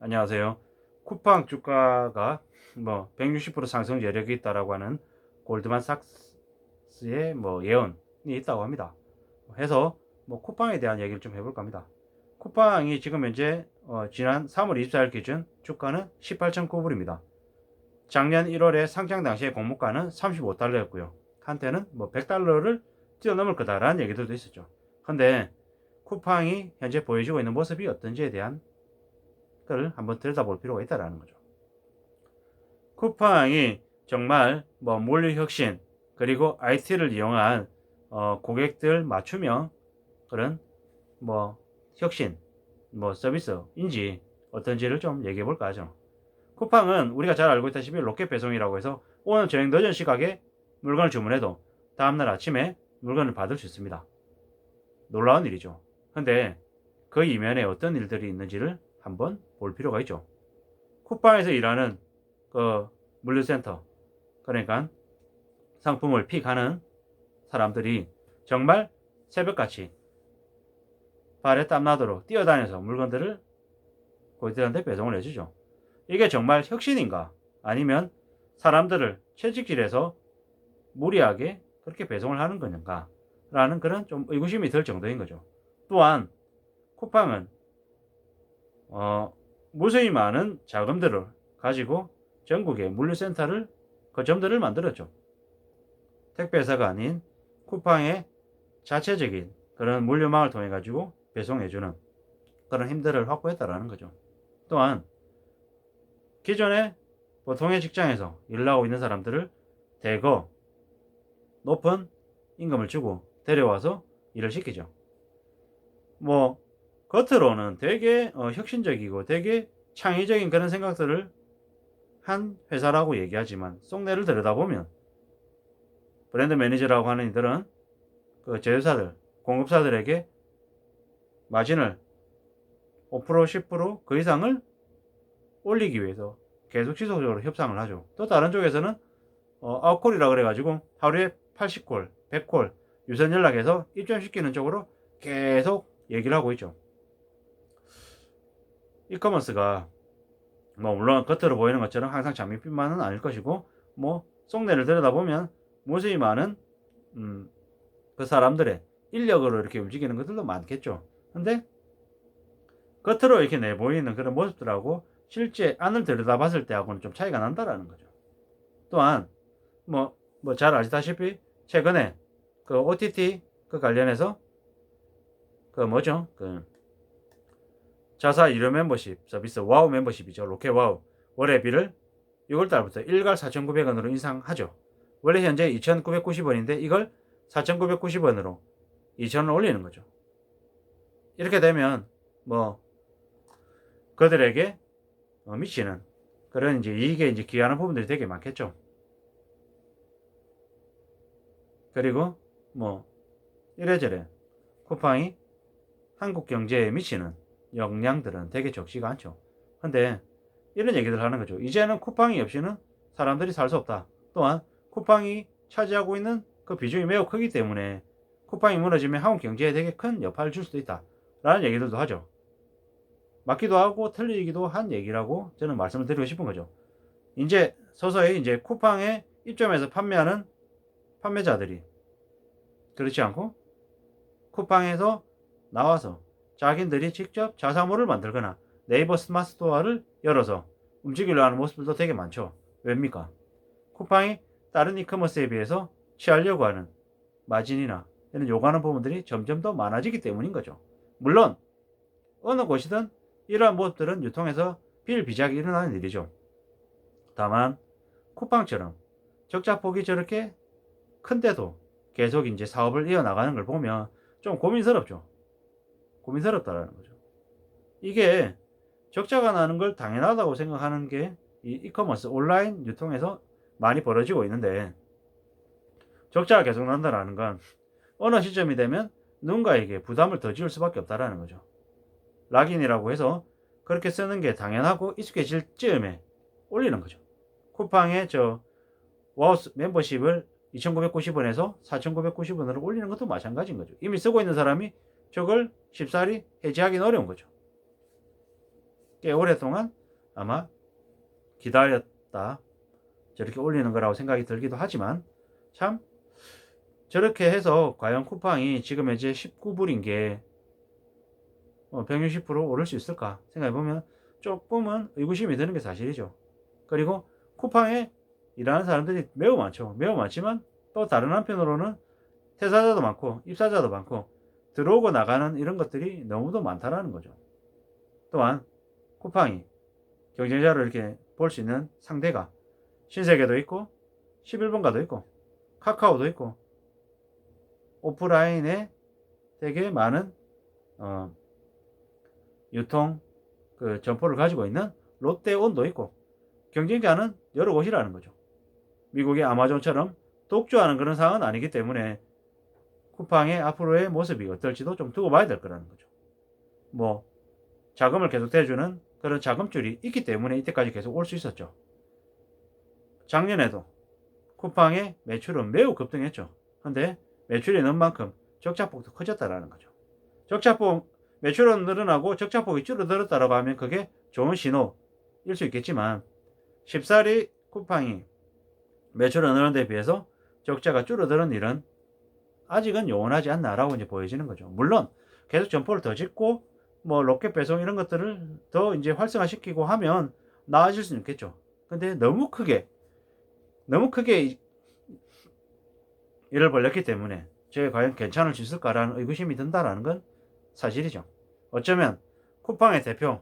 안녕하세요. 쿠팡 주가가 160% 상승 여력이 있다라고 하는 골드만삭스의 예언이 있다고 합니다. 해서 쿠팡에 대한 얘기를 좀 해볼까 합니다. 쿠팡이 지금 현재 지난 3월 24일 기준 주가는 18,9불입니다. 작년 1월에 상장 당시의 공모가는 35달러였고요. 한때는 100달러를 뛰어넘을 거다라는 얘기들도 있었죠. 근데 쿠팡이 현재 보여주고 있는 모습이 어떤지에 대한 걸 한번 들여다볼 필요가 있다라는 거죠. 쿠팡이 정말 물류 혁신 그리고 IT를 이용한 고객들 맞춤형 그런 혁신 서비스인지 어떤지를 좀 얘기해 볼까 하죠. 쿠팡은 우리가 잘 알고 있다시피 로켓 배송이라고 해서 오늘 저녁 늦은 시각에 물건을 주문해도 다음날 아침에 물건을 받을 수 있습니다. 놀라운 일이죠. 근데 그 이면에 어떤 일들이 있는지를 한번 볼 필요가 있죠. 쿠팡에서 일하는 그 물류센터, 그러니까 상품을 픽하는 사람들이 정말 새벽같이 발에 땀나도록 뛰어다녀서 물건들을 고객들한테 배송을 해주죠. 이게 정말 혁신인가? 아니면 사람들을 채찍질해서 무리하게 그렇게 배송을 하는 건가? 라는 그런 좀 의구심이 들 정도인 거죠. 또한 쿠팡은 무수히 많은 자금들을 가지고 전국에 물류센터를 거점들을 만들었죠. 택배사가 아닌 쿠팡의 자체적인 그런 물류망을 통해 가지고 배송해주는 그런 힘들을 확보했다라는 거죠. 또한 기존에 보통의 직장에서 일을 하고 있는 사람들을 대거 높은 임금을 주고 데려와서 일을 시키죠. 겉으로는 되게 혁신적이고 되게 창의적인 그런 생각들을 한 회사라고 얘기하지만 속내를 들여다보면 브랜드 매니저라고 하는 이들은 그 제휴사들, 공급사들에게 마진을 5%, 10%그 이상을 올리기 위해서 계속 지속적으로 협상을 하죠. 또 다른 쪽에서는 아웃콜이라 그래가지고 하루에 80콜, 100콜 유선 연락해서 입점시키는 쪽으로 계속 얘기를 하고 있죠. 이커머스가 물론 겉으로 보이는 것처럼 항상 장밋빛만은 아닐 것이고 속내를 들여다보면 무수히 많은 그 사람들의 인력으로 이렇게 움직이는 것들도 많겠죠. 근데 겉으로 이렇게 내보이는 그런 모습들하고 실제 안을 들여다봤을 때하고는 좀 차이가 난다라는 거죠. 또한 잘 아시다시피 최근에 그 OTT 그 관련해서 그 자사 유료 멤버십 서비스 와우 멤버십이죠. 로켓 와우 월회비를 6월달부터 일괄 4,900원으로 인상하죠. 원래 현재 2,990원인데 이걸 4,990원으로 2,000원 올리는 거죠. 이렇게 되면 그들에게 미치는 그런 이익에 기여하는 부분들이 되게 많겠죠. 그리고 이래저래 쿠팡이 한국 경제에 미치는 영향들은 되게 적지가 않죠. 근데 이런 얘기들 하는 거죠. 이제는 쿠팡이 없이는 사람들이 살 수 없다. 또한 쿠팡이 차지하고 있는 그 비중이 매우 크기 때문에 쿠팡이 무너지면 한국 경제에 되게 큰 여파를 줄 수도 있다. 라는 얘기들도 하죠. 맞기도 하고 틀리기도 한 얘기라고 저는 말씀을 드리고 싶은 거죠. 이제 서서히 쿠팡에 입점해서 판매하는 판매자들이 그렇지 않고 쿠팡에서 나와서 자기들이 직접 자사몰을 만들거나 네이버 스마트 스토어를 열어서 움직이려 하는 모습들도 되게 많죠. 왜입니까? 쿠팡이 다른 이커머스에 비해서 취하려고 하는 마진이나 이런 요구하는 부분들이 점점 더 많아지기 때문인 거죠. 물론 어느 곳이든 이러한 모습들은 유통에서 비일비재하게 일어나는 일이죠. 다만 쿠팡처럼 적자폭이 저렇게 큰데도 계속 사업을 이어나가는 걸 보면 좀 고민스럽죠. 고민스럽다라는 거죠. 이게 적자가 나는 걸 당연하다고 생각하는 게 이 이커머스 온라인 유통에서 많이 벌어지고 있는데 적자가 계속 난다라는 건 어느 시점이 되면 누군가에게 부담을 더 지울 수밖에 없다라는 거죠. 락인이라고 해서 그렇게 쓰는 게 당연하고 익숙해질 즈음에 올리는 거죠. 쿠팡의 와우스 멤버십을 2,990원에서 4,990원으로 올리는 것도 마찬가지인 거죠. 이미 쓰고 있는 사람이 저걸 쉽사리 해지하기는 어려운 거죠. 꽤 오랫동안 아마 기다렸다 저렇게 올리는 거라고 생각이 들기도 하지만 참 저렇게 해서 과연 쿠팡이 지금 현재 19불인 게 160% 오를 수 있을까 생각해보면 조금은 의구심이 드는 게 사실이죠. 그리고 쿠팡에 일하는 사람들이 매우 많죠. 매우 많지만 또 다른 한편으로는 퇴사자도 많고 입사자도 많고 들어오고 나가는 이런 것들이 너무도 많다라는 거죠. 또한 쿠팡이 경쟁자로 이렇게 볼 수 있는 상대가 신세계도 있고 11번가도 있고 카카오도 있고 오프라인에 되게 많은 유통 그 점포를 가지고 있는 롯데온도 있고 경쟁자는 여러 곳이라는 거죠. 미국의 아마존처럼 독주하는 그런 상황은 아니기 때문에 쿠팡의 앞으로의 모습이 어떨지도 좀 두고 봐야 될 거라는 거죠. 뭐 자금을 계속 대주는 그런 자금줄이 있기 때문에 이때까지 계속 올 수 있었죠. 작년에도 쿠팡의 매출은 매우 급등했죠. 근데 매출이 는 만큼 적자폭도 커졌다라는 거죠. 적자폭 매출은 늘어나고 적자폭이 줄어들었다라고 하면 그게 좋은 신호일 수 있겠지만 쉽사리 쿠팡이 매출을 늘는 데 비해서 적자가 줄어드는 일은 아직은 요원하지 않나라고 이제 보여지는 거죠. 물론 계속 점포를 더 짓고 뭐 로켓 배송 이런 것들을 더 이제 활성화시키고 하면 나아질 수는 있겠죠. 근데 너무 크게 일을 벌렸기 때문에 저게 과연 괜찮을 수 있을까라는 의구심이 든다라는 건 사실이죠. 어쩌면 쿠팡의 대표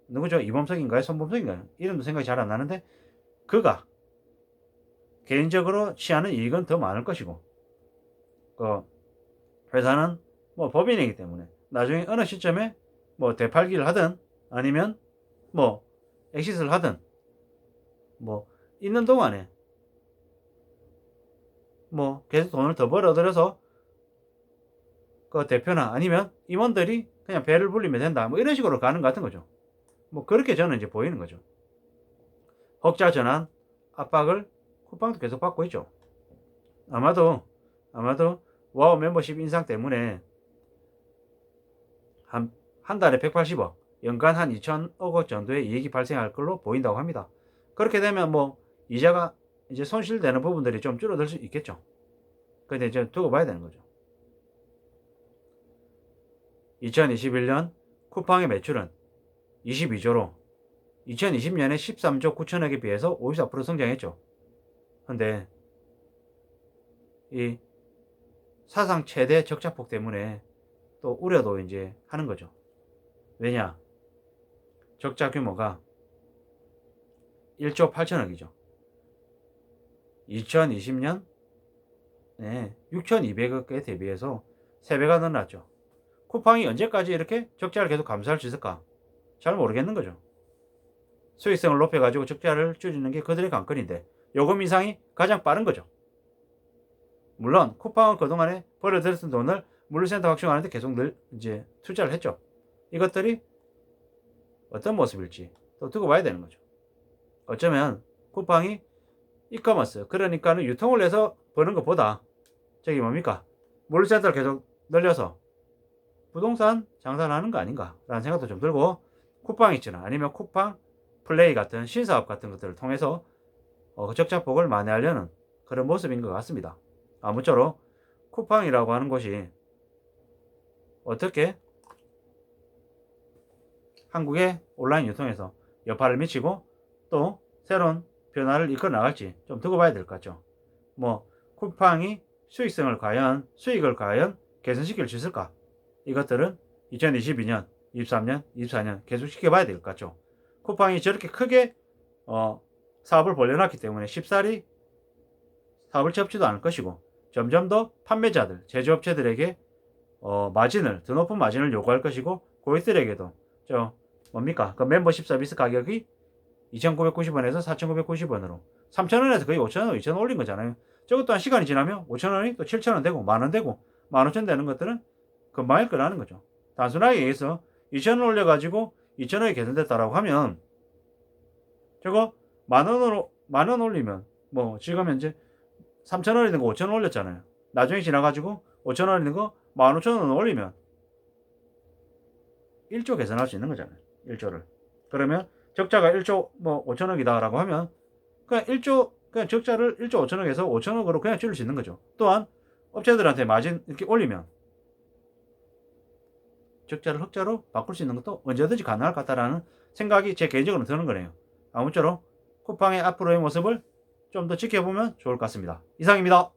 누구죠? 이범석인가요? 손범석인가요? 이름도 생각이 잘 안 나는데 그가 개인적으로 취하는 이익은 더 많을 것이고 그 회사는 뭐 법인이기 때문에 나중에 어느 시점에 뭐 되팔기를 하든 아니면 뭐 엑시트를 하든 뭐 있는 동안에 뭐 계속 돈을 더 벌어들여서 그 대표나 아니면 임원들이 그냥 배를 불리면 된다 뭐 이런 식으로 가는 것 같은 거죠. 뭐 그렇게 저는 이제 보이는 거죠. 흑자 전환 압박을 쿠팡도 계속 받고 있죠. 아마도 와우 멤버십 인상 때문에 한 달에 180억, 연간 한 2천억 정도의 이익이 발생할 걸로 보인다고 합니다. 그렇게 되면 뭐 이자가 이제 손실되는 부분들이 좀 줄어들 수 있겠죠. 근데 이제 두고 봐야 되는 거죠. 2021년 쿠팡의 매출은 22조로 2020년에 13조 9천억에 비해서 54% 성장했죠. 근데 이 사상 최대 적자폭 때문에 또 우려도 이제 하는 거죠. 왜냐? 적자 규모가 1조 8천억이죠. 2020년 6,200억에 대비해서 3배가 늘어났죠. 쿠팡이 언제까지 이렇게 적자를 계속 감수할 수 있을까? 잘 모르겠는 거죠. 수익성을 높여가지고 적자를 줄이는 게 그들의 관건인데 요금 인상이 가장 빠른 거죠. 물론 쿠팡은 그동안에 벌어들였던 돈을 물류센터 확충하는데 계속 이제 투자를 했죠. 이것들이 어떤 모습일지 또 두고 봐야 되는 거죠. 어쩌면 쿠팡이 이커머스 그러니까는 유통을 해서 버는 것보다 저기 뭡니까 물류센터를 계속 늘려서 부동산 장사를 하는 거 아닌가 라는 생각도 좀 들고 쿠팡이츠나 아니면 쿠팡 플레이 같은 신사업 같은 것들을 통해서 적자폭을 만회하려는 그런 모습인 것 같습니다. 아무쪼록 쿠팡이라고 하는 곳이 어떻게 한국의 온라인 유통에서 여파를 미치고 또 새로운 변화를 이끌어 나갈지 좀 두고 봐야 될 것 같죠. 뭐 쿠팡이 수익을 과연 개선시킬 수 있을까? 이것들은 2022년, 23년, 24년 계속 시켜봐야 될 것 같죠. 쿠팡이 저렇게 크게 사업을 벌려놨기 때문에 쉽사리 사업을 접지도 않을 것이고 점점 더 판매자들, 제조업체들에게 더 높은 마진을 요구할 것이고 고객들에게도 뭡니까? 그 멤버십 서비스 가격이 2,990원에서 4,990원으로 3,000원에서 거의 5,000원, 2,000원 올린 거잖아요. 저것 또한 시간이 지나면 5,000원이 또 7,000원 되고 만원 되고 15,000원 되는 것들은 금방일 거라는 거죠. 단순하게 얘기해서 2,000원 올려가지고 2,000원이 개선됐다라고 하면 저거 만원 올리면 뭐 지금 현재 3,000원이 된 거 5,000원 올렸잖아요. 나중에 지나가지고 5,000원이 된 거 15,000원 올리면 1조 개선할 수 있는 거잖아요. 1조를. 그러면 적자가 1조 뭐 5천억이다라고 하면 그냥 1조 그냥 적자를 1조 5천억에서 5천억으로 그냥 줄일 수 있는 거죠. 또한 업체들한테 마진 이렇게 올리면 적자를 흑자로 바꿀 수 있는 것도 언제든지 가능할 것 같다라는 생각이 제 개인적으로 드는 거네요. 아무쪼록 쿠팡의 앞으로의 모습을 좀 더 지켜보면 좋을 것 같습니다. 이상입니다.